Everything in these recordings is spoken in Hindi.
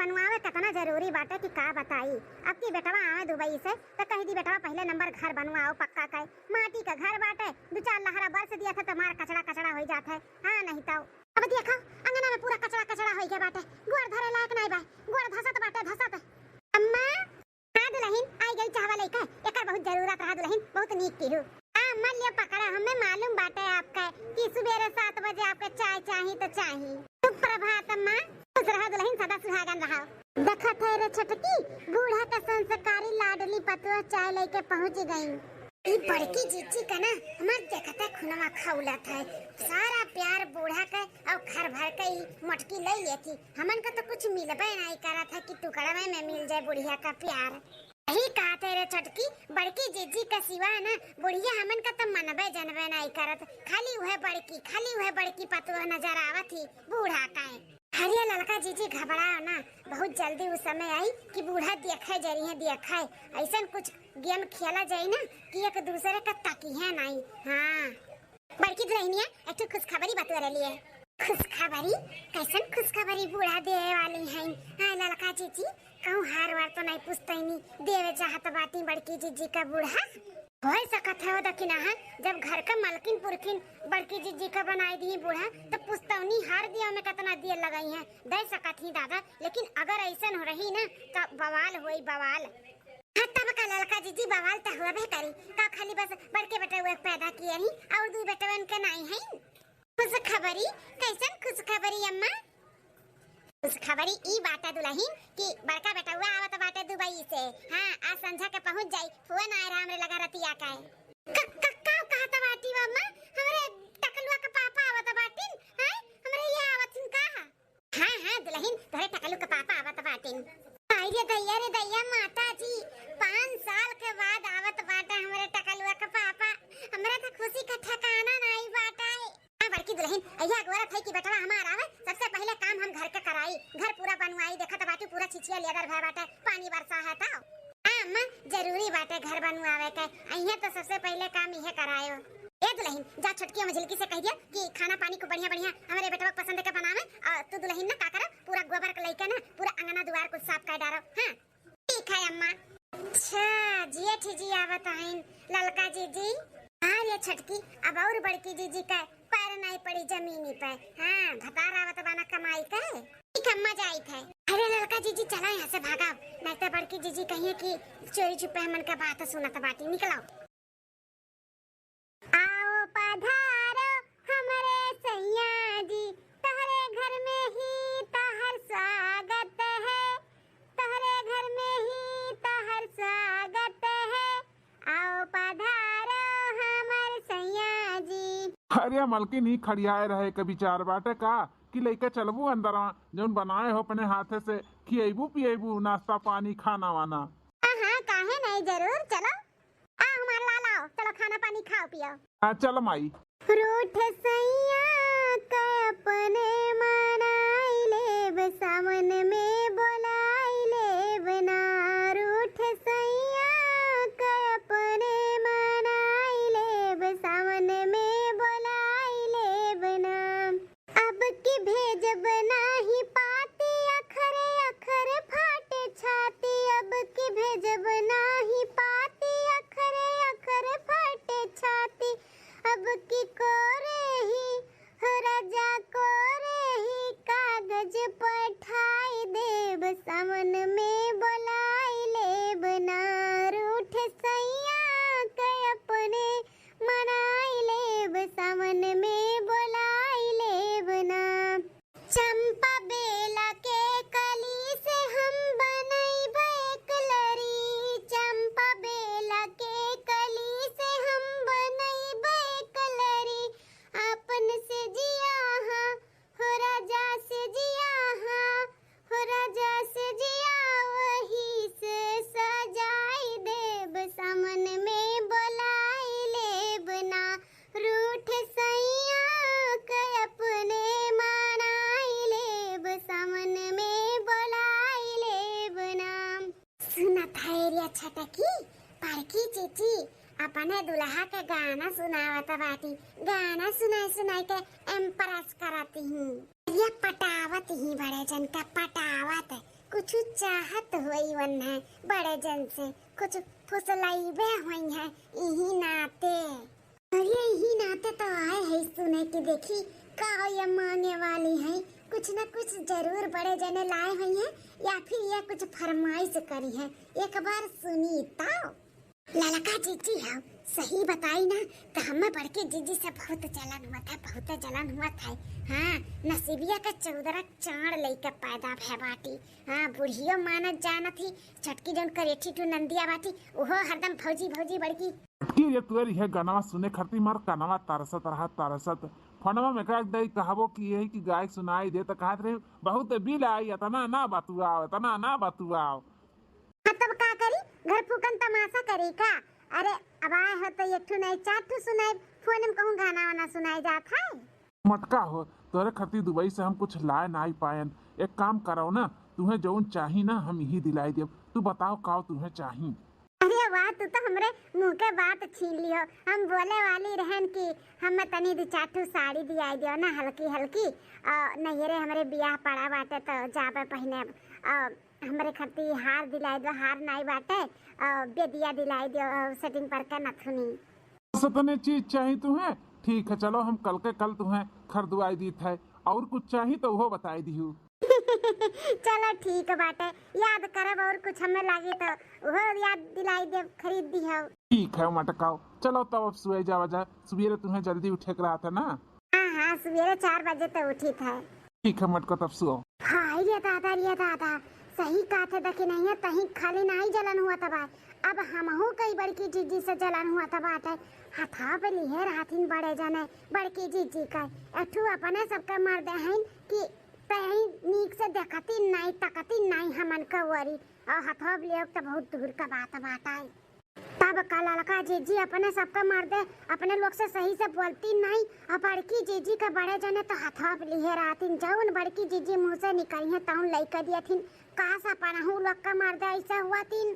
बनवावे कितना जरूरी बाटे कि का बताई। अब की बेटवा आवे दुबई से तो कह दी बेटवा पहले नंबर घर बनवाओ पक्का का माटी का घर बाटे, दो चार लहरा बरस दिया था तो मार कचड़ा कचड़ा हो जाता है। हाँ नहीं तो अब देखो अंगना में पूरा कचड़ा कचड़ा हो गया बाटे, गोड़ धरे लायक नहीं बा, गोड़ धसत बाटे धसत। अम्मा हाँ दुल्हन आई गई चावल लेकर, एकर बहुत जरूरत रहा दुल्हन, बहुत नीक की अम्मा ले पकड़ा। हमें मालूम बाटे आपका कि सुबह 7 बजे आपका चाय चाहिए तो चाहिए। सुप्रभात अम्मा, खुश रहो दुल्हन, सदा सुहागन रहो। देखत है रे छटकी, बूढ़ा का संस्कारी लाडली पतुआ चाय लेके पहुंच गई। ई बड़की जीजी का ना हमार देखत है खुनवा खौलत है, सारा प्यार बूढ़ा का और घर भर का ही मटकी ले लेती। हमन का तो कुछ मिलबे नहीं करत है कि टुकड़ा में मिल जाए बुढ़िया का प्यार। यही कहा थे रे छटकी, बड़की जीजी का सिवा ना बुढ़िया हमन का तो मनबे जनबे नहीं करत, खाली वह बड़की पतुआ नजर आवत ही बूढ़ा का है। हरिया लड़का जीजी घबराओ ना, बहुत जल्दी उस समय आई कि बूढ़ा देखे जरिए देखे, ऐसा कुछ गेम खेला जाए ना कि एक दूसरे का तकी है नहीं। हाँ बड़की दुल्हनिया एक तो खुशखबरी बतवा रही है। खुशखबरी कैसन खुशखबरी बूढ़ा देवे वाली है। हाँ लड़का जीजी कहूँ हार वार तो नहीं पूछते नहीं, देवे चाहत बाटी बड़की जीजी का बूढ़ा हो सकत है। दखिना है जब घर का मलकिन पुरखिन बड़की जीजी का बनाई दी बूढ़ा तो पुस्तौनी हार दिया में कितना दिए लगाई है, दे सकत ही दादा। लेकिन अगर ऐसा हो रही ना तो बवाल होई बवाल। हाँ तब का लड़का जीजी बवाल तो हुआ भी करी का, खाली बस बड़के बेटे हुए पैदा किए ही और दो बेटे उनके नहीं है। खुशखबरी कैसन खुशखबरी अम्मा? खुशखबरी ई बाटा दुल्हन कि बड़का बेटा हुआ आवत बाटे दुबई से। हाँ आज संझा के पहुंच जाई, फोन आए रहा हमरे लगा रतिया का है। का कहत बाटी अम्मा? हमरे टकलुआ का पापा आवत बाटिन, हैं हमरे ये आवतिन का? हाँ दुल्हन तोरे टकलु का पापा आवत बाटिन। आई रे दैया माता जी, 5 साल के बाद आवत बाटा हमरे टकलुआ का पापा, हमरे तो खुशी का ठिकाना नहीं बाटा है। बड़की दुल्हन अय्या गोरत है कि बेटवा हमारा आवे, सबसे पहले काम हम घर का कराई, घर पूरा बनवाई। देखत बाटी पूरा छिछिया लेदर भय बाटे, पानी बरसा है तो अम्मा जरूरी बाटे घर बनवावे के, अइया तो सबसे पहले काम इहे करायो। ए दुल्हन जा छटकी मझिलकी से कह दिया कि खाना पानी को बढ़िया हमारे बेटवा पसंद के बनावे, और तू दुल्हन ना का कर पूरा गोबर के लेके ना पूरा अंगना द्वार को साफ कर डारो। हां ठीक है अम्मा। अच्छा जेठ जी आवत हैं ललका जीजी। हाँ ये छटकी अब और बड़की जीजी का पैर नहीं पड़ी जमीनी पे। हाँ भतार आवत बाना कमाई का ठीक अम्मा जाई थे। अरे लड़का जीजी चला यहाँ से भागा, नहीं तो बड़की जीजी कहिए कि चोरी छुपे हमन का बात सुनत बाटी। निकलो आओ पधारो हमारे सैया जी, तहरे घर में ही तहर स्वागत है, तहरे घर में ही तहर स्वागत है, आओ पधारो हमारे सैया जी। अरे मलकिन ही खड़ियाए रहे कभी चार बाटे का कि लेके चलबू अंदर जौन बनाए हो अपने हाथे से, खिएबू पिएबू नाश्ता पानी खाना वाना। हाँ काहे नहीं जरूर चलो, आ हमार लाल आओ चलो खाना पानी खाओ पियो। हाँ चल माई। रूठ सैया का अपने मनाई ले सावन में बोलाई ले बना, रूठ सैया का अपने मनाई ले सावन में बोलाई ले बना, अब की भेजब नाही पाती अखरे अखरे फाटे छाती, अब की भेजब नाही पाती अखरे अखरे फाटे छाती, अब की कोरे ही राजा कोरे ही कागज पठाई देव सावन में बोलाई ले बना, रूठ सैया के अपने मनाई ले सावन में बोलाई ले बना, चंपा बेला के कली से हम बनई बेकलरी, चंपा बेला के कली से हम बनई बेकलरी, अपन से जिया हाँ हो राजा से जिया हाँ हो राजा से जिया, वही से सजाई देव सामन में बोलाई ले बना, रूठ सैया के अपने मनाई ले सामन में बोलाई ले बना। सुनत है रे छटकी, बड़की जीजी अपने दुल्हा के गाना सुनावत बाटी, गाना सुनाई के इम्प्रेस कराती हूँ। ये पटावत ही बड़े जन का पटावत, कुछ कुछ चाहत हुई वन है बड़े जन से, कुछ फुसलाइबे हुई है यही नाते। अरे यही नाते तो आए है सुने कि देखी का ये मांगे वाली है, कुछ न कुछ जरूर बड़े जने लाए हुई हैं या फिर ये कुछ फरमाइश करी है, एक बार सुनी तो। ललका जीजी है सही बताई ना, काम में बढ़ के जीजी से बहुत जलन हुआ था, बहुत जलन हुआ था। हाँ नसीबिया का 14 चाण लेके पैदा भे बाटी। हाँ बुढ़ियो मानत जाना थी, छटकी जौन करेठी टू नंदिया बाटी ओहो हरदम भौजी भौजी बड़की। की ये तुअर है गनवा सुने खरती मार कनवा तरसत रहा तरसत फनवा में कह दई कहबो कि यही कि गाय सुनाई दे तो कहत रहे बहुत बिल आई तना ना बतुआओ तना ना बतुआओ। तब का करी घर फूकन तमाशा करी का? अरे अब आए हो तो एक ठू नहीं 4 ठू सुनाई, फोन में कहूँ गाना वाना सुनाई जात है। मटका हो तोरे खरती दुबई से हम कुछ लाए ना ही पायन, एक काम करो ना तुम्हें जौन चाही ना हम यही दिलाई देव, तू बताओ का तुम्हें चाही। अरे वाह तू तो हमरे मुंह के बात छीन लियो, हम बोले वाली रहन की हम तनी 2-4 ठू साड़ी दियाई दियो ना हल्की हल्की, नैहरे हमरे बियाह पड़ा बाटे तो जाबे पहने हमरे खरती हार दिलाई दो, हार नहीं बाटे बेदिया दिलाई दो सेटिंग पर के नथुनी। सतने चीज चाहिए तुम्हें, ठीक है चलो हम कल के कल तुम्हें खरीदवाई दी है, और कुछ चाहिए तो वो बताई दी। चलो ठीक बाटे, याद करब और कुछ हमें लागी तो वो याद दिलाई दे खरीद दी हो। ठीक है मटकाओ चलो तब अब सुबह जावा जाए, सुबह तुम्हें जल्दी उठे के रहा था ना। हाँ सवेरे 4 बजे तो उठी था। ठीक है मटको तब सुओ। हाँ ये दादा सही कहा थे देखी नहीं है कहीं खाली नहीं जलन हुआ था बात, अब हमहू कई बड़की जीजी से जलन हुआ था बात है, हथा पे लिहे राथिन बड़े जने बड़की जीजी का अठू अपने सबके मर दे हैं कि तही नीक से देखती नहीं तकती नहीं हमन का वरी, और हथवा ले तो बहुत दूर का बात है। तब का लड़का जीजी अपने सबका मार दे, अपने लोग से सही से बोलती नहीं, और बड़की जीजी का बड़े जने तो हथवा लिए रहतीन, जौन बड़की जीजी मुंह से निकली है तौन लइका दिया थीन, कासा पनाहू लोग का मार दे ऐसा हुआ तीन।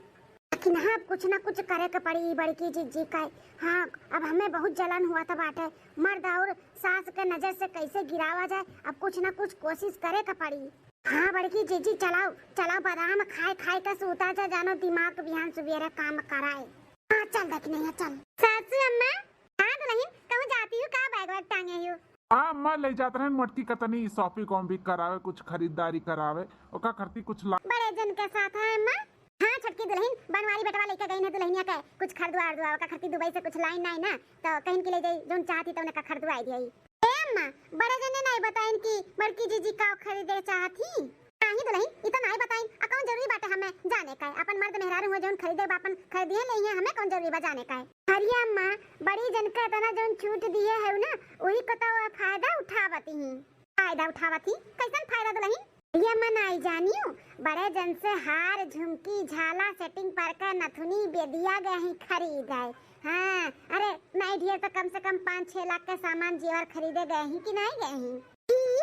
लेकिन हाँ कुछ ना कुछ करे के पड़ी बड़की जीजी का। हाँ अब हमें बहुत जलन हुआ था बाटे, मर्द और सास के नजर से कैसे गिरावा जाए, अब कुछ ना कुछ कोशिश करे के पड़ी। हाँ बड़की जीजी चलाओ बादाम खाए का सूता जा, जानो दिमाग बिहान सुबेरे काम कराए। हाँ चल देख नहीं है चल। सासू अम्मा हाँ दुल्हन कहूँ जाती हूँ का बैग वैग टांगे हूँ। हाँ मैं ले जाते रहे मटकी कतनी शॉपिंग वॉम्पिंग करावे, कुछ खरीदारी करावे ओका करती कुछ ला बड़े जन के साथ है अम्मा। हाँ छटकी दुल्हन बनवारी बेटवा लेके गई है दुल्हनिया के कुछ खरीदवा दुआ का खरती दुबई से कुछ लाइन नहीं ना तो कहीं के ले गई जोन चाहती तो उन्हें खरीदवाई दी। ए अम्मा बड़े जने नहीं बताइन कि बड़की जीजी का खरीदे चाहती। नहीं दुल्हन इतना नहीं बताइन, कौन जरूरी बात है हमें जाने का, अपन मर्द मेहरारू हो जोन खरीदे बापन खरीदिए नहीं है, हमें कौन जरूरी बा जाने का। अरे अम्मा बड़ी जन का तना जोन छूट दिए है ना वही को तो फायदा उठावती ही। फायदा उठावती कैसन फायदा दुल्हन? ये मैं नहीं जानियो, बड़े जन से हार झुमकी झाला सेटिंग पर का नथुनी बेदिया गए ही खरीद आए। हाँ अरे नहीं ढेर तो कम से कम 5-6 लाख का सामान जेवर खरीदे गए ही कि नहीं गए ही।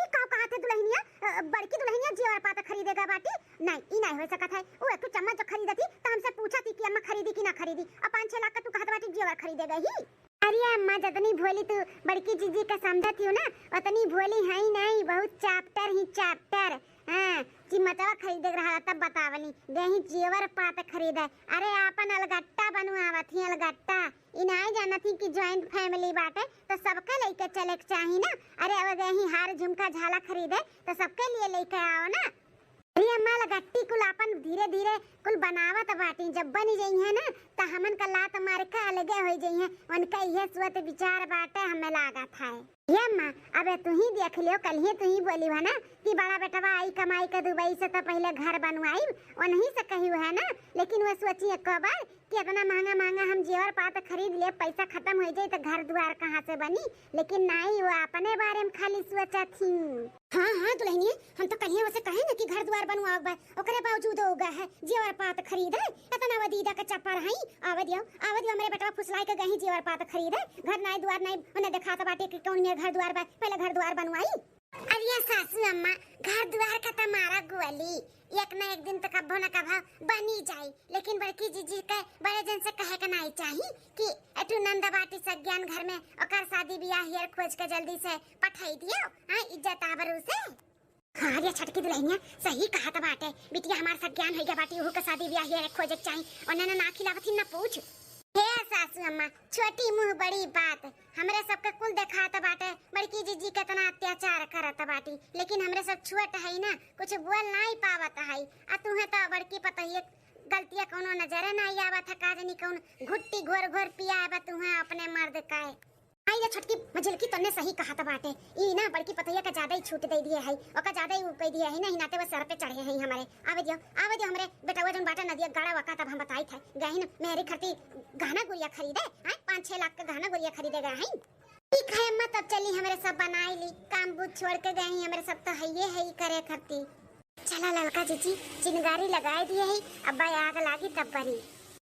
का कहा थे दुल्हनिया बड़की दुल्हनिया जेवर पाता खरीदेगा बाटी? नहीं ई नहीं हो सकत है, वो एक चम्मच जो खरीदती तो हमसे पूछा थी कि अम्मा खरीदी कि ना खरीदी, और 5-6 लाख का तू कहत बाटी जेवर खरीदेगा ही। अरे अम्मा जतनी भोली तू बड़की जीजी का समझती हो ना उतनी भोली है ही नहीं, बहुत चैप्टर। हाँ चिमटवा खरीदे रहा तब बतावनी देही जेवर पात खरीदे। अरे आपन अलगट्टा बनवावत ही अलगट्टा, इनाई जाना थी कि जॉइंट फैमिली बाटे तो सबके लेके चले के चाहिए ना। अरे अब देही हार झुमका झाला खरीदे तो सबके लिए लेके आओ ना। अरे अम्मा लगट्टी कुल अपन धीरे धीरे कुल बनावत बाटी, जब बनी जाई है ना तो हमन का लात मार का अलगे हो जाई है, उनका यह सोच विचार बाटे हमें लागत है। ये अम्मा अब तू ही देख लियो, कल ही तू ही बोली है ना कि बड़ा बेटवा आई कमाई का दुबई से तो पहले घर बनवाई, और नहीं से कही है ना, लेकिन वो सोची एक बार कि इतना महंगा हम जेवर पात खरीद ले, पैसा खत्म हो जाए तो घर द्वार कहाँ से बनी, लेकिन नहीं वो अपने बारे में खाली सोचा थी। हाँ दुल्हनिया हम तो कल उसे कहे ना कि घर द्वार बनवाओ बा, ओकरे बावजूद हो गया है जेवर पात खरीदे, इतना वदीदा का चप्पा रही आवे दियो मेरे बेटवा फुसलाई के गही जेवर पात खरीदे, घर नहीं द्वार नहीं उन्हें दिखाता बाटे कि कौन मेरे घर द्वार बा, पहले घर द्वार बनवाई। अरे सासू अम्मा घर द्वार का तुम्हारा गोली एक न एक दिन तो कब्बो न कब्बो बनी जाई, लेकिन बड़की जीजी के बड़े जन से कहे के नहीं चाहिए कि एटू नंदा बाटी सज्ञान घर में ओकर शादी बियाह हेर खोज के जल्दी से पठाई दियो। हाँ इज्जत आबरू से हाँ रे छटकी दुल्हनिया सही कहा था बाटे। बिटिया हमारे सब ज्ञान हो गया बाटी उहू के शादी ब्याह ये खोजे चाहिए और ना खिलावत ना पूछ। हे सासू अम्मा छोटी मुंह बड़ी बात। हमरे सबके कुल देखा था बाटे बड़की जीजी कितना अत्याचार करत बाटी, लेकिन हमरे सब छुअट है ना कुछ बोल नहीं पावत है। आ तुहे तो बड़की पता ही गलतियां कोनो नजर नहीं आवत है का जनी कौन घुट्टी घोर घोर पिया है तुहे अपने मर्द का। आई ये छटकी मजलकी तन्ने सही कहा था बाटे। ई ना बड़की पतैया का ज्यादा ही छूट दे दिए है और का ज्यादा ही कह दिया है नहीं नाते वो सर पे चढ़े हैं हमारे। आवे दियो हमरे बेटावा जन बाटा नदिया गाड़ा वका तब हम बताई थे गहिन मेरी खरती गहना गुड़िया खरीदे हैं 5-6 लाख का गहना गुड़िया खरीदे गए हैं। ठीक है अम्मा तब चली हमरे सब बनाई ली काम बुझ छोड़ के गए हैं हमरे सब तो है ही करे खरती। चला ललका जीजी चिंगारी लगाए दिए है अब आग लागी तब बरी।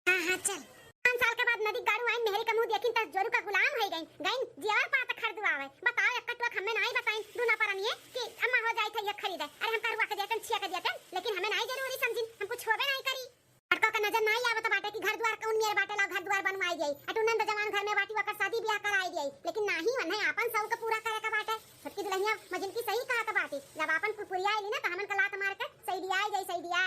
हां चल 5 साल के बाद नदी गाड़ू आई मेहरी का मुंह देखिन त जोरू का गुलाम है गई जीवर पात खरीदू आवे। बताओ एक कटवा हमें नहीं बताई दूना परनिए कि अम्मा हो जाई थे ये खरीदे। अरे हम करवा के देतन छिया के देतन लेकिन हमें नहीं जरूरी समझिन हम कुछ होबे नहीं करी। अटका का नजर नहीं आवत बाटे कि घर द्वार कौन मेरे बाटे ला घर द्वार बनवाई गई अटुनन जवान घर में बाटी वकर शादी ब्याह कराई गई लेकिन नहीं वने अपन सब का पूरा करे का बाटे। सबकी दुल्हनिया मजिल की सही कहा था बाटी जब अपन पुरपुरिया आईली ना त हमन का लात मार के सही दिया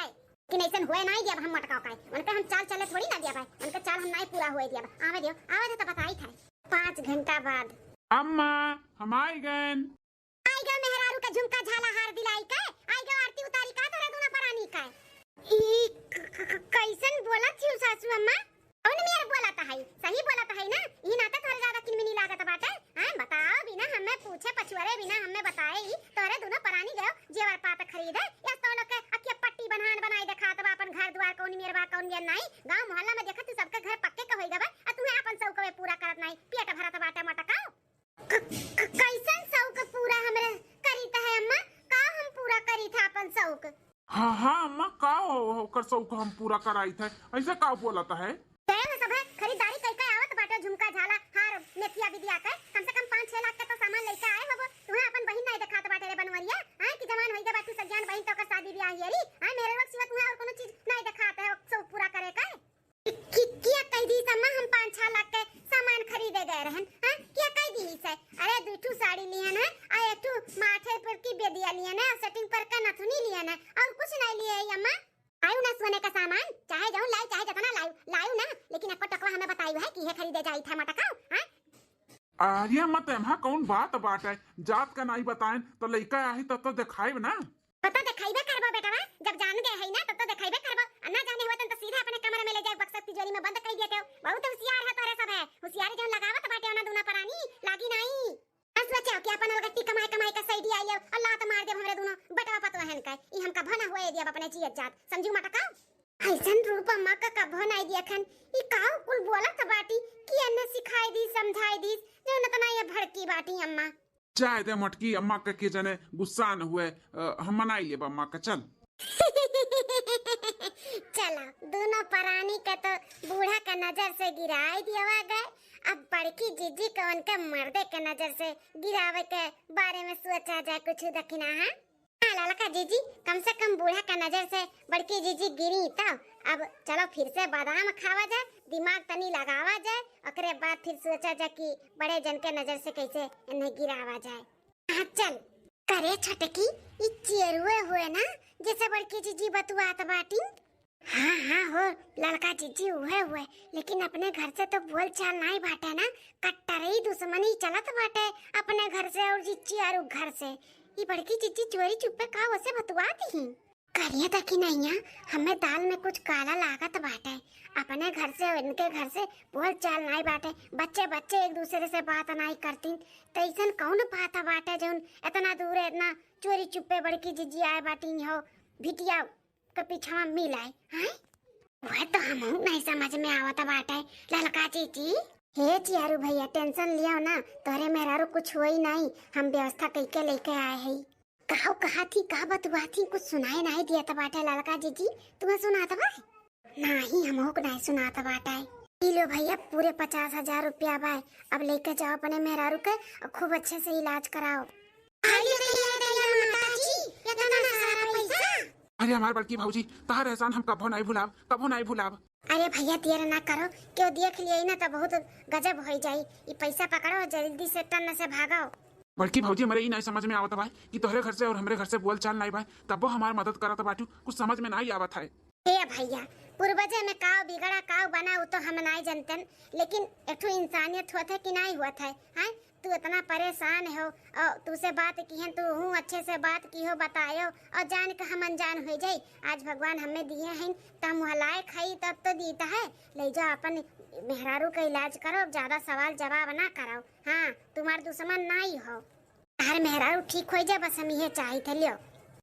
कि नैसन होए नहीं दिया हम मटकाओ काए उनका हम चाल चले थोड़ी ना दिया भाई उनका चाल हम नहीं पूरा हुए दिया। आवे दियो तो बताई था 5 घंटा बाद अम्मा हम आई गए मेहरारू का झुमका झाला हार दिलाई का आई गए आरती उतारी का तोरा दूना परानी का। ई कैसन बोला थी सासू अम्मा कौन मेरे बोला था है सही बोला था है ना ई नाता थोड़ा ज्यादा किनमिनी लागत बाटे। हां बताओ बिना हमें पूछे पछुआरे बिना हमें बताए तोरे दूना परानी गयो जेवर पात खरीदे या तो लोग के अकिया पट्टी बनाई देखा तब अपन घर द्वार कौन मेरे बा कौन मेर नहीं गांव मोहल्ला में देखत तू सबके घर पक्के का होई गबे आ तू अपन सब के पूरा करत नहीं पेट भरत बाटे मटकाओ। कैसन सब के पूरा हमरे करी त है अम्मा का हम पूरा करी था अपन सब के। हाँ अम्मा का होकर सब को हम पूरा कराई थे ऐसे का बोलता है तेरे सब है खरीदारी करके आवत बाटे झुमका झाला हार मेथिया विदिया के कम से कम 5-6 लाख का तो सामान लेके आए हो तुम्हें अपन बहिन नहीं दिखात बाटे रे बनवरिया। हां कि जवान होई के बात तू सज्ञान बहिन तो का शादी ब्याह येली हां मेरे वक्त सिवा तुम्हें और कोनो चीज नहीं दिखात है सब पूरा करे का किया कह दी सम्मा हम 5-6 लाख के सामान खरीदे गए रहन। हां क्या कह दी से अरे दूठू साड़ी लियन है आ एकठू माथे पर की बेदिया लियन है सेटिंग पर का नथुनी लियन है और कुछ नहीं लिए है अम्मा। आयु ना सोने का सामान चाहे जाऊं लाई चाहे जतना लायू ना लेकिन एको टकवा हमें बताई है कि ये खरीदे जाई था मटकाओ। हां अरे मत एम्हा कौन बात बाटे जात का नहीं बताएं तो लइका आई तब तो दिखाई ना पता दिखाईबे करबो बेटावा जब जान गए है ना तब तो दिखाईबे करबो ना जाने होतन तो सीधा अपने कमरे में ले जाए बक्सा तिजोरी में बंद कर देते हो। बहुत होशियार है तोरे सब है होशियारी जो लगावत बाटे ना दूना परानी लागी नहीं बस बचाओ कि अपन अलगट्टी कमाई का सही दिया आइयो अल्लाह तो मार दे हमरे दोनों बटवा पतवा हन का ई हमका भना होए दिया अपने जियत जात समझू मटकाओ। ऐसन रूप अम्मा का कभो नहीं दियखन ई काऊ कुल बोलत बाटी कि अन्ने सिखाई दी समझाई दी जो न तना ये भड़की बाटी अम्मा। चाहे दे मटकी अम्मा के जने गुस्सा न हुए हम मनाई ले अम्मा का चल चला दोनों परानी का तो बूढ़ा का नजर से गिराए दिया गए अब बड़की जीजी को उनके मर्दे के नजर से गिरावे के बारे में सोचा जाए कुछ दखिना है। लाला का जीजी कम से कम बूढ़ा का नजर से बड़की जीजी गिरी तब अब चलो फिर से बादाम खावा जाए दिमाग तनी लगावा जाए ओकरे बाद फिर सोचा जाए कि बड़े जन के नजर से कैसे इन्हें गिरावा जाए। हाँ चल करे छटकी ई चेरुए हुए ना जैसे बड़की जीजी बतुआत बाटी। हाँ हो लड़का जीजी हुए लेकिन अपने घर से तो बोल चाल नहीं बाटे ना कट्टरई दुश्मनी चलत बाटे अपने घर से और जीजी और घर से ये बड़की जीजी चोरी चुप्पे का वैसे बतुआती ही करिए था कि नहीं हमें दाल में कुछ काला लागत बाटे अपने घर से इनके घर से बोल चाल नहीं बाटे बच्चे एक दूसरे से बात नहीं करती तो ऐसा कौन बात बाटे जो इतना दूर इतना चोरी चुप्पे बड़की जीजी आए बाटी हो भिटिया के पीछा मिल आए हैं वह तो हम नहीं समझ में आवत बाटे ललका जीजी। हे चियारू भैया टेंशन लिया ना तोरे मेहरारू कुछ हुई नहीं हम व्यवस्था करके लेके आए हैं। कहा थी कहा बतुआ थी कुछ सुनाई नहीं दिया था बाटे ललका जीजी तुम्हें सुना था भाई नहीं हम को नहीं सुना था बाटे लो भैया पूरे 50,000 रुपया भाई अब लेके जाओ अपने मेहरारू के और खूब अच्छे से इलाज कराओ। अरे हमारे बड़की भाऊजी तहार एहसान हम कभो नहीं भुलाब। अरे भैया देर ना करो क्यों देख लिए ना तो बहुत गजब हो जाई ये पैसा पकड़ो जल्दी से टन से भागो। बड़की भौजी हमारे ई नहीं समझ में आवत बा कि तोहरे घर से और हमरे घर से बोल चाल नहीं बा, तब वो हमार मदद करत बाटू, कुछ समझ में नहीं आवत है। ए भैया पूर्वजे में काव बिगड़ा काव बना वो तो हम नहीं जानते, लेकिन एक इंसानियत होता है कि नहीं होता है। तू इतना परेशान हो और तुझसे बात की है, तू हूँ अच्छे से बात की हो बतायो और जान के हम अनजान हो जाई। आज भगवान हमें दिए हैं तो हम हलाए खाई तब तो दीता है। ले जाओ अपन मेहरारू का इलाज करो, ज्यादा सवाल जवाब ना करो। हाँ तुम्हारे दुश्मन नहीं हो, हर मेहरारू ठीक हो जाए, बस हम ये चाहिए लियो।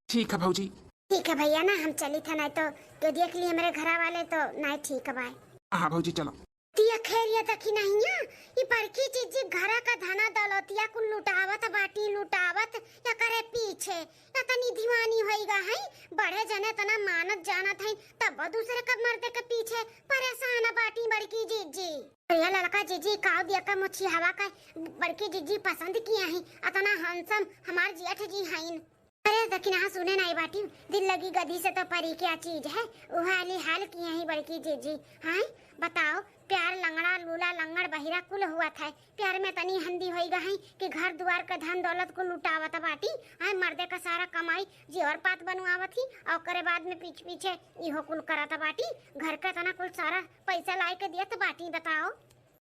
ठीक है भौजी। ठीक है भैया ना हम चली था, नहीं तो देख लिए मेरे घर वाले तो नहीं ठीक है भाई। हाँ भौजी चलो। तिया खैरियत की नहीं है ये बड़की चीज घर का धना दौलतिया कुल लुटावत बाटी लुटावत या करे पीछे या तनी दीवानी होइगा है। बड़े जने तना मानत जानत है तब दूसरे का मर्दे के पीछे परेशान बाटी बड़की जीजी। ये लड़का जीजी काव दिया का मुछी हवा का बड़की जीजी पसंद किया है, अतना हंसम हमार जेठ जी हैं। अरे दक्षिणा सुने नहीं बाटी, दिल लगी गदी से तो परी क्या चीज है, उहाली हाल किए ही बड़की जीजी। हाँ बताओ प्यार लंगड़ा लूला लंगड़ बहिरा कुल हुआ था, प्यार में तनी हंदी होई गई कि घर द्वार का धन दौलत को लुटावत बाटी। हाँ मर्दे का सारा कमाई जी और पात बनवावत थी और करे बाद में पीछे पीछे इहो कुल करत बाटी, घर का तना कुल सारा पैसा लाई के दियत बाटी। बताओ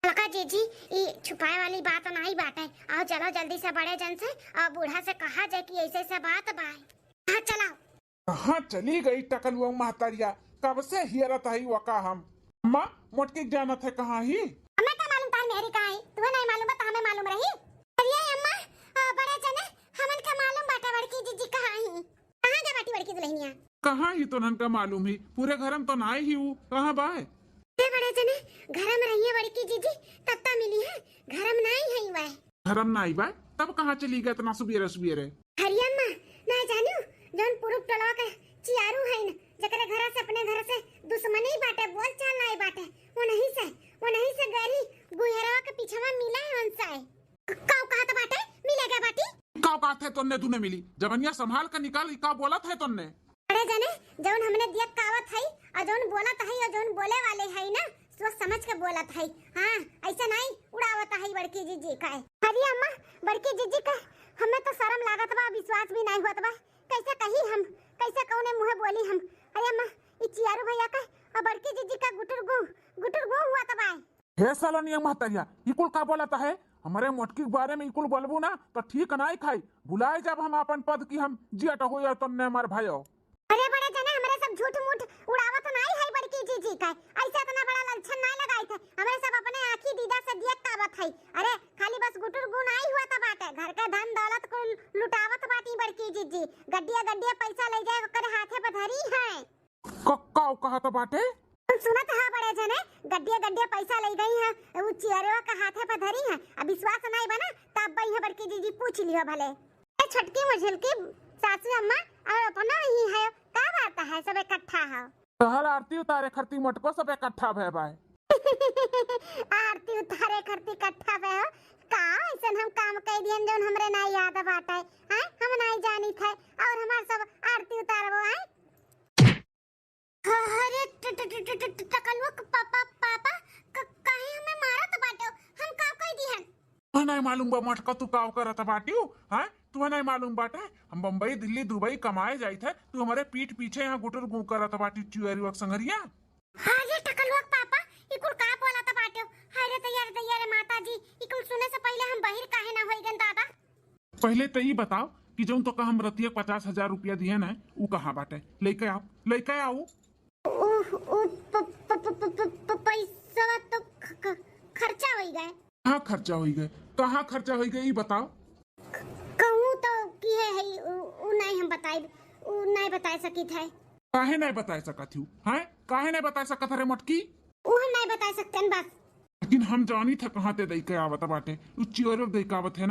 लड़का जीजी ये छुपाए वाली बात नहीं बाटे, आओ चलो जल्दी से बड़े जन से और बूढ़ा से कहा जाए कि ऐसे से बात बाय। हाँ चलाओ। हाँ चली गई टकल हुआ महतारिया, कब से हियरत है वका हम। अम्मा मोटकी जानत है कहाँ ही? हमें क्या मालूम तार मेरी कहाँ है, तुम्हें नहीं मालूम बता हमें मालूम रही। अरे अम्मा बड़े जने हमन का मालूम बाटे बड़की जीजी कहाँ ही, कहाँ जा बाटी बड़की दुल्हनिया? कहाँ ही तो नन का मालूम ही, पूरे घर में तो ना ही हूँ, कहाँ बाय? बड़े जने घर में रही है बड़की जीजी तब तक मिली है, घर में नहीं है वह। घर में नहीं बाय तब कहाँ चली गए इतना सुबेरे सुबेरे? हरी अम्मा ना जानू जौन पुरुष टोला का चियारू है न जकरे घर से अपने घर से दुश्मनी बाटे बोल चाल नहीं बाटे, वो नहीं से गरी गुहरा के पीछे में मिला है उनसे। काऊ कहा तो बाटे मिलेगा बाटी? काऊ कहते है तुमने तूने मिली जबनिया संभाल कर निकाल, का बोला था तुमने? अरे जने जौन हमने दिया कावत है और जौन बोलत है और जौन बोले वाले है ना सोच समझ के बोलत है। हाँ ऐसा नहीं उड़ावत है बड़की जीजी का। हरी अम्मा बड़की जीजी का हमें तो शर्म लागत बा, विश्वास भी नहीं होत बा, कैसे कही हम, कैसे कौने मुंह बोली हम। अरे अम्मा ये चियारू भैया का और बड़की जीजी का गुटर गु हुआ तब आए। हे साला नियम महतारिया इकुल का बोलता है, हमारे मोटकी के बारे में इकुल बोलबू ना तो ठीक नहीं खाई, बुलाए जब हम अपन पद की हम जियट हो या तुमने हमार भाइयों। अरे बड़े जने हमारे सब झूठ मूठ उड़ावत नहीं है बड़की जीजी का, ऐसा इतना बड़ा लक्षण नहीं लगाई थे, हमारे सब अपने आंखी दीदा से दिया कावत है। अरे खाली बस गुटर गु नहीं हुआ था बाटे, घर का धन दौलत को लुटावत बाटी बड़की जीजी, गड्डिया पैसा ले जाए ओकर हाथे पे धरी है। काऊ कहा तो बाटे? सुनत है बड़े जने गड्डिया पैसा ले गई है वो चियरवा का हाथे पे धरी है। अब विश्वास नहीं बना तब भाई है बड़की जीजी पूछ लियो भले। छटकी मुझल की सासू अम्मा और अपना ही है का बात है सब इकट्ठा है। तहर आरती उतारे खरती मोटको सब इकट्ठा भे भाई। आरती उतारे खरती इकट्ठा भे का ऐसन हम काम कह दियन जोन हमरे ना याद बाटे हैं, हम नहीं जानी थे और हमार सब आरती उतारबो है। अरे टकलवा पापा काहे हमें मारत बाटे, हम का कह दिहन? तुम्हें नहीं मालूम बा मोटका तू काव करत बाटियो हैं, तुम्हें नहीं मालूम बाटे हम बम्बई दिल्ली दुबई कमाए जाई थे, तू हमारे पीठ पीछे यहाँ गुटर गु करत बाटी चियरी वक संगरिया। अरे टकलवा पापा इकुल का बोलत बाटे? अरे तैयार माताजी इकुल सुने से पहले हम बाहर काहे ना होई गन दादा? पहले तो ये बताओ कि जो तो हम रतिया 50,000 रुपया दिए ना वो कहाँ बाटे, लेके आओ। पैसा तो खर्चा हो गए। कहाँ खर्चा हो गए, कहाँ खर्चा हो गए ये बताओ। कहूँ तो की है उ नहीं हम बताई, उ नहीं बता सकी थे। काहे नहीं बता सकत हूँ हैं, काहे नहीं बता सकत रे मोटकी? उ हम नहीं बता सकते बस, लेकिन हम जानी थे कहाँ ते दई के आवत बाटे, उ चियोर दैकावत है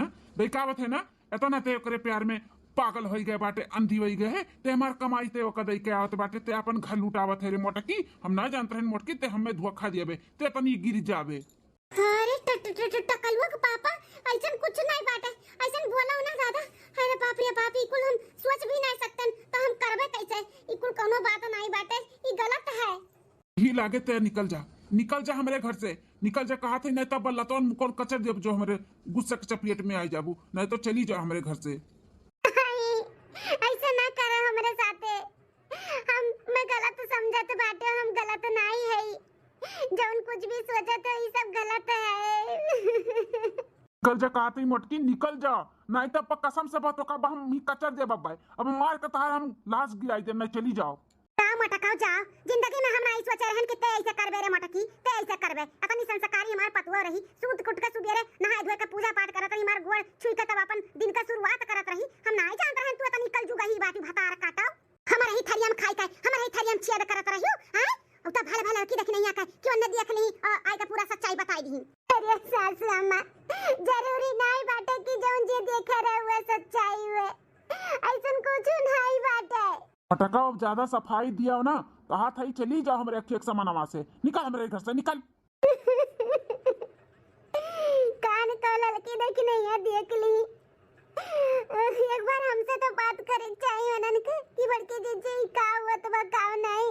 ना इतना ते ओकरे प्यार में पागल हो गए बाटे, अंधी हो गए है ते हमार कमाई ते ओका दई के आवत बाटे, ते अपन घर लुटावत है रे मोटकी। हम ना जानते हैं मोटकी ते हमें धोखा दियाबे ते तनी गिर जाबे। अरे टकलवा के पापा ऐसन कुछ नहीं बाटे, ऐसन बोला ना दादा। अरे बाप रे बाप इकुल हम सोच भी नहीं सकते तो हम करबे कैसे, इकुल कोनो बात नहीं बाटे, ई गलत है। ही लागे ते निकल जा, निकल जा हमारे घर से, निकल जा कहा थे, नहीं तब लतौन मुकोड़ कचर देब जो हमारे गुस्से के चपेट में आई जाबू, नहीं तो चली जाओ हमारे घर से। ऐसा ना करो हमारे साथे, हम मैं गलत समझत बाटे, हम गलत नहीं है, जौन कुछ भी सोचत है ये सब गलत है। निकल जा कहा थे मोटकी, निकल जा, नहीं तब कसम से बात का हम ही कचर देब भाई, अब मार के तार हम लाश गिराई दे, नहीं चली जाओ। मटकाओ जाओ, जिंदगी में हम नहीं सोचे रहन कि ते ऐसे करबे रे मटकी, ते ऐसे करबे, अपनी संस्कारी हमार पतुआ रही, सूत कुट के सुबेरे नहाए धोए के पूजा पाठ करत रही, हमार गोड़ छुई के तब अपन दिन का शुरुआत करत रही, हम नहीं जानत रहन तू इतनी कल जुगा ही बाटी भतार काटाओ, हमारे ही थरिया में खाई के, हमारे ही थरिया में छेद करत रहियो, हैं? अब तो भले भले की देख नहीं आके, क्यों न देख ली, आई का पूरा सच्चाई बताई दी। अरे सासू अम्मा, जरूरी नहीं बाटे कि जौन जे देखे रहे हुए सच्चाई हुए, ऐसन कुछ नहीं बाटे। मटका अब ज्यादा सफाई दिया हो ना, कहा था चली जाओ हमारे अखियक समानवा से, निकल हमारे घर से, निकल। कान तो लड़की देख नहीं है, देख ली, एक बार हमसे तो बात करे चाहिए उन्हन के कि बड़के जीजे का हुआ तो बताओ नहीं,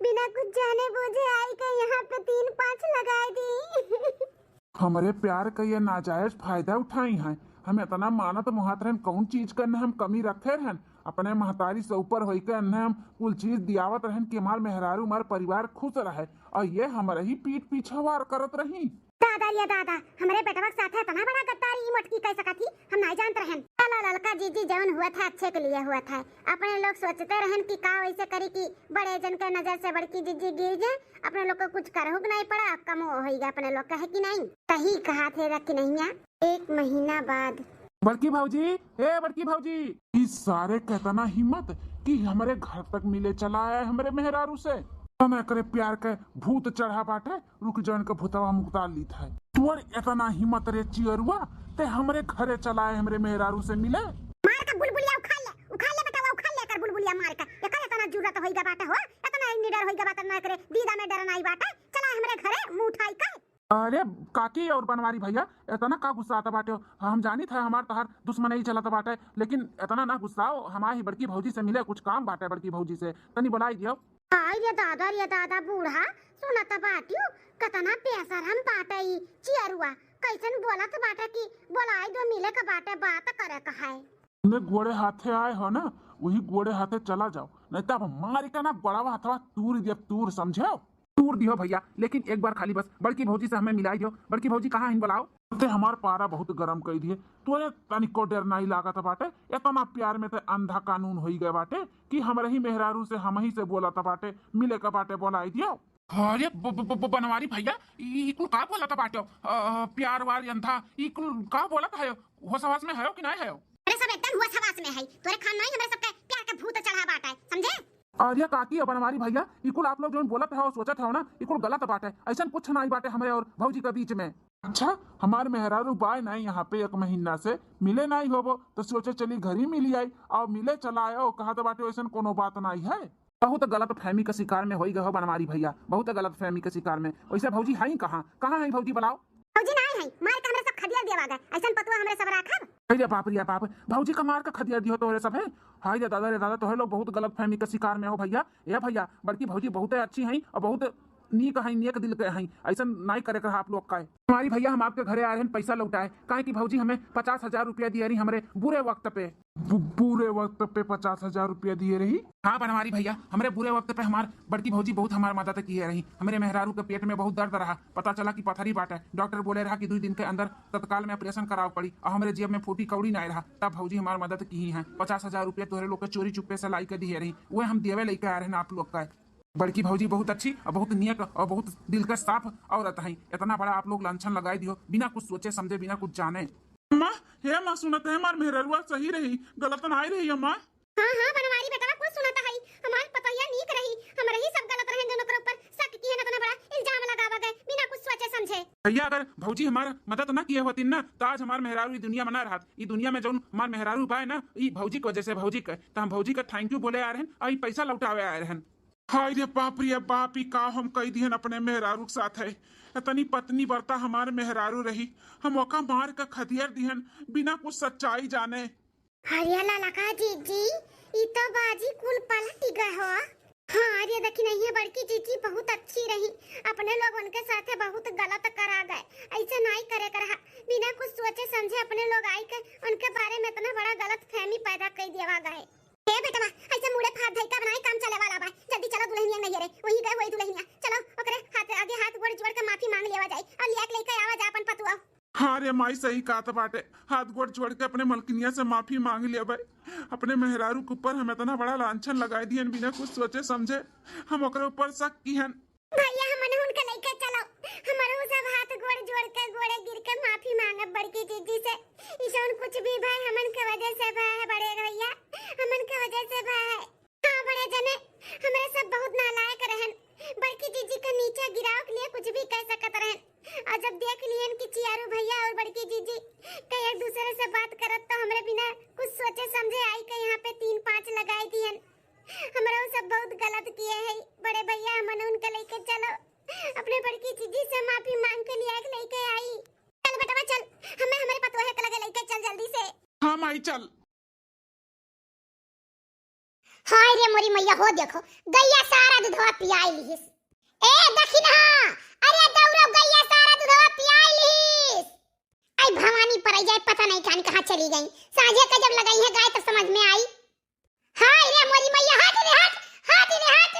बिना कुछ जाने बूझे आई के यहाँ पे 3-5 लगाई दी। हमारे प्यार का ये नाजायज फायदा उठाई हैं, हम इतना मानत मुहात रहन, कौन चीज करने हम कमी रखे रहन, अपने महतारी से ऊपर होई के अन्ने हम कुल चीज दियावत रहन कि हमार मेहरारू हमार परिवार खुश रहे, और ये हमारे ही पीठ पीछे वार करत रही। दादा या दादा, हमारे बेटवा के साथ है इतना बड़ा गद्दारी ई मटकी कह सकती, हम नहीं जानते रहन। चलो लड़का जीजी जवन हुआ था अच्छे के लिए हुआ था, अपने लोग सोचते रहन कि का वैसे करी कि बड़े जन के नजर से बड़की जीजी गिर जाए, अपने लोग को कुछ करहु नहीं पड़ा, कम होइगा अपने लोग कहे कि नहीं, सही कहा थे रख नहीं। 1 महीना बाद बड़की भाऊजी, हे बड़की भाऊजी, इस सारे कहतना हिम्मत कि हमारे घर तक मिले चला है हमारे मेहरारू से, मैं करे प्यार के भूत चढ़ा बाटे, रुक जन के भूतवा मुक्ता ली था, तुअर इतना हिम्मत रे चियरुआ ते हमरे घरे चला है हमरे मेहरारू से मिले। मार का बुलबुलिया उखाड़ ले बेटा, उखाड़ ले कर बुलबुलिया मार का, ये करे इतना जुरत होइगा बाटे हो, इतना निडर होइगा बाटे ना करे, दीदा में डर नहीं बाटे, चला हमरे घरे मुंह उठाई के। अरे काकी और बनवारी भैया, इतना का गुस्सा आता बाटे, हम जानी था हमार तहार दुश्मन ही चलाता बाटे, लेकिन इतना ना गुस्साओ, हमारी बड़की भौजी से मिले, कुछ काम बाटे बड़की भौजी से, तनी बुलाई दियो। रे दादा बूढ़ा सुनत बाटियो, कतना पैसा हम बाटे चियरुआ, कैसन बोलत बाटे कि बोलाई दो मिले का बाटे, बात करे का है। तुमने गोड़े हाथे आए हो ना, वही गोड़े हाथे चला जाओ, नहीं तो मार के ना बड़ा हाथवा तूर दिया, तूर समझो, तूर दियो भैया, लेकिन एक बार खाली बस बड़की भौजी से हमें मिलाई दियो। बड़की भौजी कहाँ हैं बुलाओ, ते हमार पारा बहुत गरम कर दिए, तोरे तनिको डर नहीं लागत बाटे, इतना प्यार में ते अंधा कानून होई गए बाटे कि हमरे ही मेहरारू से हम ही से बोला था बाटे, मिले का बाटे बोलाई दियो। अरे बनवारी भैया, ई कुल का बोला था बाटे, प्यार वार अंधा, ई कुल का बोला था, होश हवास में है कि नहीं है? अरे सब एकदम होश हवास में है, तोरे खान नहीं हमरे सबके प्यार के भूत चढ़ा बाटा है, समझे? अरे काकी और बनवारी भैया, इकुल आप लोग जो बोलत है और सोचत है ना, इकुल गलत बात है, ऐसा कुछ नहीं बाटे हमारे और भौजी के बीच में। अच्छा, हमारे मेहरारू बाय नहीं यहाँ पे 1 महीना से मिले नहीं होबो, तो सोचे चली घर ही मिली आई, और मिले चला आयो, कहा तो बाटे ऐसा कोनो बात नहीं है। बहुत गलत फहमी के शिकार में हो गए हो बनवारी भैया, बहुत गलत फहमी के शिकार में। वैसे भौजी है कहाँ है भौजी बताओ? भौजी नहीं है, मार के हमरे सब खदिया दिया गए, ऐसा पतुआ हमरे सब राखब। अरे बाप रे बाप, भौजी का मार का खदिया दियो तोरे सब है। हाय रे दादा तोहे लोग बहुत गलत फहमी के शिकार में हो भैया। ए भैया, बड़की भौजी बहुत अच्छी हैं और बहुत नीक है, नेक दिल के हैं, ऐसा नहीं करे कर आप लोग का। हमारी भैया हम आपके घरे आए हैं पैसा लौटाए, काहे कि भौजी हमें 50,000 रुपया दिए रही हमारे बुरे वक्त पे। बुरे वक्त पे 50,000 रुपया दिए रही? हाँ बनवारी भैया, हमारे बुरे वक्त पे हमार बड़की भौजी बहुत हमारी मदद की रही। हमारे मेहरारू के पेट में बहुत दर्द रहा, पता चला कि पथरी बाट है, डॉक्टर बोले रहा कि 2 दिन के अंदर तत्काल में ऑपरेशन कराव पड़ी, और हमारे जेब में फूटी कौड़ी नहीं रहा, तब भौजी हमारी मदद की है। 50,000 रुपया तोहरे लोग के चोरी चुप्पे से लाई के दिए रही, वो हम देवे लेके आ रहे हैं आप लोग का। बड़की भौजी बहुत अच्छी और बहुत नेक और बहुत दिल का साफ औरत है, इतना बड़ा आप लोग लांछन लगाई दियो बिना कुछ सोचे समझे, बिना कुछ जाने। अम्मा, हे माँ सुनत है हमार मेहरुआ सही रही, गलत नहीं रही अम्मा। हां बनवारी बेटा कुछ सुनता है, हमार पतैया नीक रही, हमरे ही सब गलत रहे, दोनों के ऊपर शक किए ना, इतना बड़ा इल्जाम लगावा गए बिना कुछ सोचे समझे। भैया अगर भौजी हमारा मदद ना किए होती ना, तो आज हमार मेहरारू ई दुनिया में ना रहत। ई दुनिया में जौन हमार मेहरारू पाए ना, ई भौजी को जैसे भौजी के, तो हम भौजी का थैंक यू बोले आ रहे हैं, और पैसा लौटावे आ रहे हैं। हाय रे बाप रे बाप, ही का हम कही दिहन अपने मेहरारू के साथ है, इतनी पत्नी बरता हमारे मेहरारू रही, हम ओका मार का खदियर दिहन बिना कुछ सच्चाई जाने। हरिया लाला का जीजी, ई तो बाजी कुल पलट गए हो। हां रे लेकिन ये बड़की जीजी बहुत अच्छी रही। अपने लोग उनके साथ बहुत गलत करा गए, ऐसे नहीं करे कर बिना कुछ सोचे समझे अपने लोग आई के उनके बारे में इतना बड़ा गलत फहमी पैदा कर दिया गए। ए बेटा ऐसे मुड़े फाड़ धई का बनाई काम चले वाला बा, जल्दी चलो दुल्हनिया नहीं रे, वही गए वही दुल्हनिया, चलो ओकरे हाथ आगे हाथ गोड़ जोड़ के माफी मांग लेवा जाए और लिया के लेके आवा जा अपन पतुआ। हाँ रे माई सही कहा था बाटे, हाथ गोड़ जोड़ के अपने मलकिनिया से माफी मांग लिया भाई। अपने मेहरारू के ऊपर हम इतना बड़ा लांछन लगाई दियन बिना कुछ सोचे समझे, हम ओकरे ऊपर शक किहन। भैया हमने उनके लेके चलो, हमारे सब हाथ गोड़ जोड़ के गोड़े गिर के माफी मांगे बड़की दीदी से। ईशान कुछ भी भाई हमन के वजह से भाई बड़े भैया, हमन के वजह से भाई। हां बड़े जने हमारे सब बहुत नालायक रहन, बड़की दीदी के नीचे गिराव के लिए कुछ भी कह सकत रहन। और जब देख लियन कि चियारू भैया और बड़की जीजी के एक दूसरे से बात करत तो हमरे बिना कुछ सोचे समझे आई के यहाँ पे 3-5 लगाई दियन। हमरा सब बहुत गलत किए हैं बड़े भैया, हमने उनके लेके चलो, अपने बड़की जीजी से माफी मांग के लिया के लेके आई। चल बेटा चल, हमें हमारे पतोहे के लगे लेके चल जल्दी से। हाँ माई चल। हाय रे मोरी मैया हो देखो गैया सारा दूधवा पियाई लिहिस। ए देखी ना, अरे दौड़ो गैया सारा दूधवा पियाई लिहिस। आई भवानी पर आई जाए पता नहीं कान कहां चली गई, साझे का जब लगाई है गाय तो समझ में आई। हाय रे मोरी मैया हाथ रे हाथ, हाथ रे हाथ।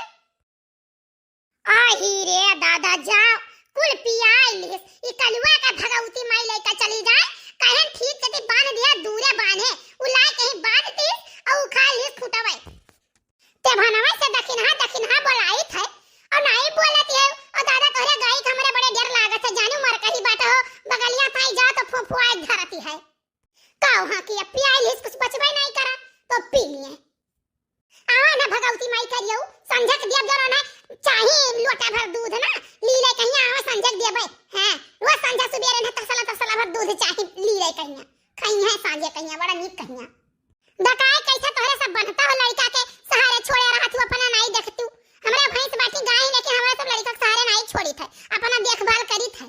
आही रे दादा जाओ कुल पियाई लिहिस। ई कलुआ का भगवती माई लेके चली जाए, कहन ठीक कति बांध दिया दूरे बांधे, उलाए कहीं बांध दी और उखा लिहिस खुटवे। ते भनवा से दखिनहा बोलाई थे और नहीं बोलत है। और दादा तोरे गाय के हमरे बड़े डर लागत है, जानू मर कहीं बात हो बगलिया थाई जा तो फुफुआ धरती है। का वहां की पियाई लिस कुछ बचबे नहीं करा तो पी लिए। आवा ना भगवती माई करियो, संझक दिया जरा ना चाहे लोटा भर दूध ना लीले कहिया, आवा संझक देबे। हां रोज संझा सुबेरे ना तसला भर दूध चाहे लीले कहिया, कहिया सांझे कहिया बड़ा नीक कहिया। दकाए कैसे तोरे सब बनता हो लड़का के सहारे छोड़े रहा तू अपना नहीं देखतू। हमरा भैंस बाटी गाय लेके हमरा सब लड़का के सहारे नहीं छोड़ी थे, अपना देखभाल करी थे।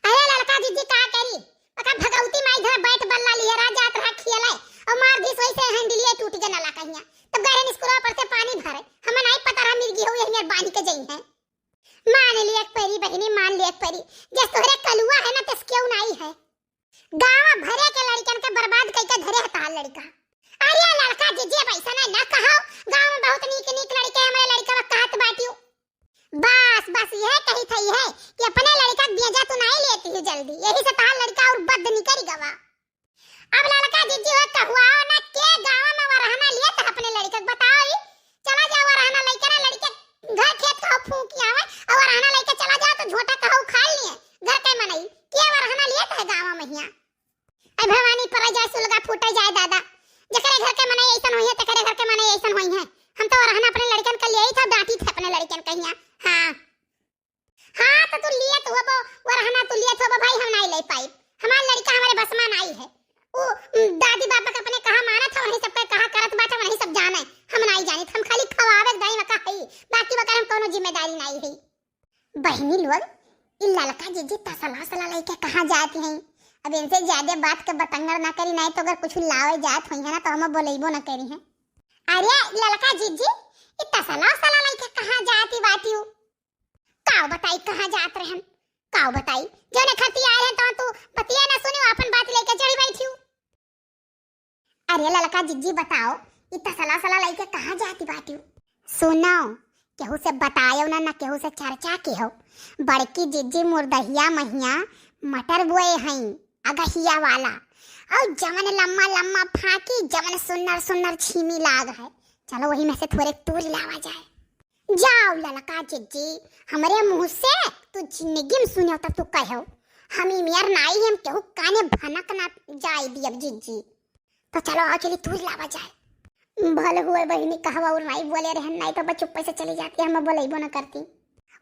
अरे लड़का जीजी का करी पका भगवती माई घर बैठ बल्ला लिए राजात रहा खियले और मार दी सोई से हैंडलिए टूट के नला कहिया तब गहन स्कूल पर से पानी भरे, हम नहीं पता रहा मिर्गी हो यही बानी के जई है। मान लिए एक परी बहनी, मान लिए एक परी जस तोरे कलुआ है ना तस क्यों नहीं है। गांव भरे के लड़कन के बर्बाद कइके धरे हता लड़का। अरे लड़का जीजी पैसा ना कहो, गांव में बहुत नीक लड़के हमरे लड़का कहत बाटियो। बस यह कही थई है कि अपने लड़का भेजा तो नहीं लेती है जल्दी, यही से तार लड़का और बद निकल गवा। अब लड़का जीजी हो कहुआ ना के गांव में वरहना लिए तो अपने लड़का बताओ चला जाओ वरहना लेके ना लड़के घर खेत का फूंक आवे और वरहना लेके चला जाओ तो झोटा कहू खा लिए घर के मनई के वरहना लिए तो गांव में हिया। ए भवानी पर जाए सुलगा फूटे जाए दादा, जकरे घर के मनई ऐसन होई है तकरे घर के मनई ऐसन होई है। हम तो वरहना अपने लड़कन के लिए ही था, डांटी थे अपने लड़कन कहिया। हां तो तू लिए तो वो वरहना तू लिए तो भाई हम नहीं ले पाई, हमार लड़का हमारे बस में नहीं है। ओ दादी बाबा का अपने कहा माना था वही सब का कहा करत बाटा वही सब जाने, हम नहीं जानी हम खाली खवावे दई मका है, बाकी बकर हम कोनो जिम्मेदारी नहीं है। बहनी लोग इ लड़का जीजी तसला लेके कहां जाती हैं, अब इनसे ज्यादा बात के बतंगड़ ना करी, नहीं तो अगर कुछ लावे जात होई है ना तो हम बोलेबो ना करी है। अरे लड़का जीजी इ तसला लेके कहां जाती बातियो, काओ बताई कहां जात रहन, काओ बताई जोने खती आए हैं तो तू पतिया ना सुनी अपन बात लेके चढ़ी बैठी। अरे लड़का जीजी बताओ इ तसला लेके कहां जाती बातियो। सुनो केहू से बतायो ना केहू से चर्चा के हो। बड़की जीजी मुर्दहिया महिया मटर बोए हैं अगहिया वाला, और जमन लम्मा फाकी जमन सुन्नर छीमी लाग है, चलो वही में से थोड़े तूर लावा जाए। जाओ लड़का जीजी हमरे मुंह से तू जिंदगी में सुनियो तब तू कहो, हमी मियर नाई हम केहू काने भनक ना जाए दियब जीजी, तो चलो आओ चली तूर लावा जाए। भले हुए बहनी कहवा और नहीं बोले रहन, नहीं तो बस चुप्पे से चली जाती, हम बोलेबो ना करती।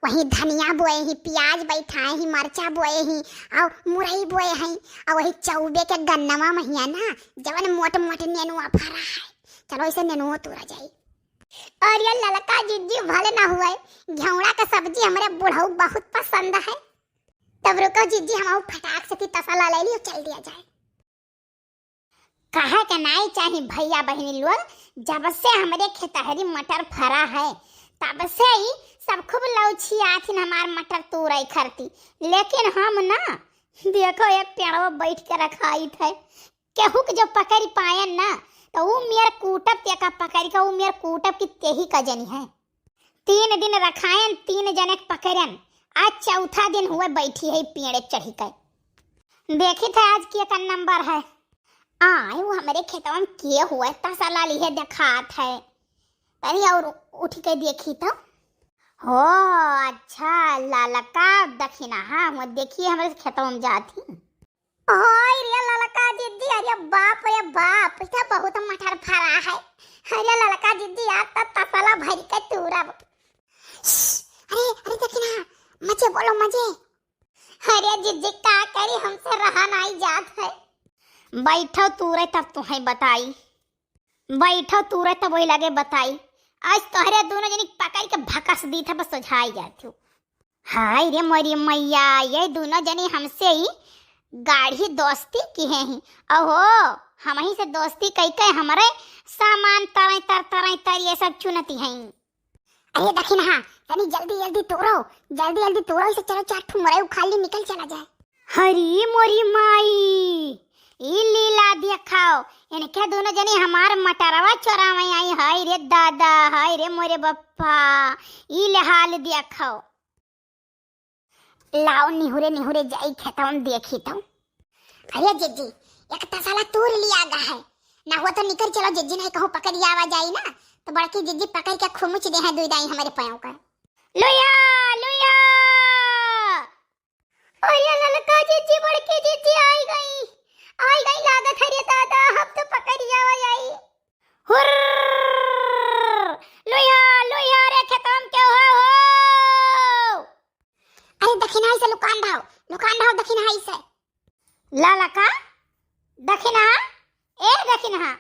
वही धनिया बोए ही, प्याज बैठाए ही, मरचा बोए ही और मुरई बोए हैं, और वही चौबे के गन्नवा महिया ना जवन मोट नेनुआ फरा है, चलो इसे नेनुआ तोड़ा जाए। और ये ललका जीजी भले ना हुए घेवड़ा का सब्जी हमरे बुढ़ऊ बहुत पसंद है, तब रुको जीजी हम फटाक से तसला ले लियो चल दिया जाए। कहा के नहीं चाहिए भैया बहनी लोग, जब से हमरे खेतहरी मटर फरा है तब से ही सब खूब लौची आथिन हमार मटर तोड़ई खरती, लेकिन हम ना देखो एक पेड़वा बैठ के रखाई थे, केहू के जो पकड़ी पायन ना तो वो मेर कूटब ते का पकड़ के वो मेर कूटब की तेही का जनी है। 3 दिन रखायन 3 जने पकड़न, आज चौथा दिन हुए बैठी है पेड़ चढ़ी कर। देखी थे आज के का नंबर है आए वो हमारे खेतवा में के हुआ तसला ली है दिखात है तनी और उठ के देखी तो हो अच्छा लालका दखिना। हाँ वो देखिए हमारे खेतवा में जाती ओए रे लालका दीदी, अरे बाप इतना बहुत मटर फरा है। अरे लालका दीदी यार तसला भर के तूरब। अरे दखिना मजे बोलो मजे। अरे जीजी का करी हमसे रहा नहीं जात है। बैठो तूरे तब तुम्हें बताई, बैठो तूरे तब वही लगे बताई। आज तोहरे दोनों जनी पकड़ के भकस दी था बस सुझाई जाती। हाय रे मोरी मैया, ये दोनों जनी हमसे ही गाढ़ी दोस्ती की है ही। ओहो हम ही से दोस्ती कई कई हमारे सामान तर ये सब चुनती हैं। अरे दखिन हाँ तनी जल्दी तोड़ो इसे, चलो 4 ठो मरे खाली निकल चला जाए। हरी मोरी माई ई लीला दिखाओ, इनके दोनों जनी हमार मटरवा चोरावे आई। हाय रे दादा, हाय रे मोरे बप्पा, ई ले हाल दिखाओ। लाओ निहुरे जाई खेतवा में देखी तो। अरे जीजी एक तसला तोड़ लिया गा है ना, हुआ तो निकल चलो। जीजी नहीं कहो पकड़ आवा जाई ना तो बड़की जीजी पकड़ के खुमुच दे है दुई हमारे पायों का। लोया अरे ललका जीजी बड़की जीजी आई गई लागत है रे दादा, हम तो पकड़ आवा जाई। हुर लोया रे खेतवा में क्या हो। अरे दखिना से लुकान ढाओ दखिना से लालका दखिना ए दखिना।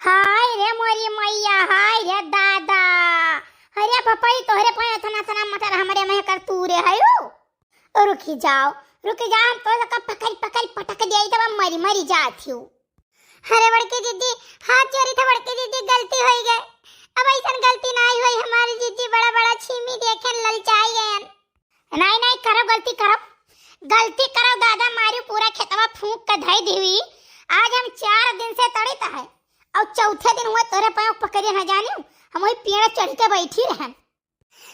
हाय रे मोरी मैया, हाय रे दादा, अरे पपाई तोहरे पाए तना मटर हमरे में कर तूरे हयो। रुकी जाओ हम तो लका पकड़ पटक दिया तब मरी जाती हूँ। अरे बड़की दीदी हाथ चोरी था, बड़की दीदी गलती हो गई। अब ऐसा गलती नहीं हुई, हमारी दीदी बड़ा छीमी देखे ललचाई गए। नहीं करो गलती करो दादा, मारी पूरा खेतवा फूंक के धई दी हुई। आज हम 4 दिन से तड़ित है और चौथे दिन हुए तोरे पाँव पकड़े न जानी, हम वही पेड़ चढ़ के बैठी रहन।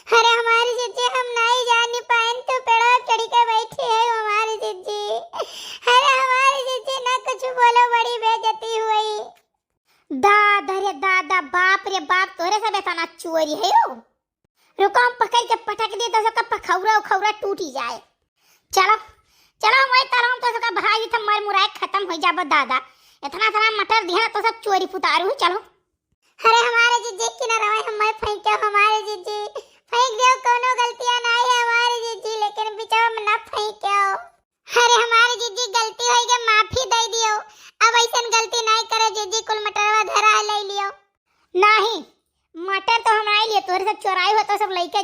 अरे हमारी जीजी हम नहीं जानी पाए तो पेड़ चढ़ के बैठी है हमारी जीजी। अरे हमारी जीजी ना कुछ बोलो, बड़ी बेइज्जती हुई। दादा रे दादा, बाप रे बाप, तोरे सब इतना चोरी है यो। रुको हम पकड़ के पटक दे तो सबका पखौरा टूटी जाए। चलो मैं तरह तो सबका भाई था मर मुराए खत्म हो जाबो दादा। इतना मटर दिया तो सब चोरी पुतारू। चलो अरे हमारे जीजी की न रवाई, हम फेंक हमारे जीजी फेंक दियो, कोनो गलतियां नहीं है हमारी जीजी, लेकिन बिचारा में ना फेंको। अरे हमारी जीजी गलती होई के माफी दे दियो, अब ऐसन गलती नहीं करे जीजी। कुल मटरवा धरा ले लियो। नहीं मटर तो हमारे लिए तोरे सब चोराई हो तो सब लेके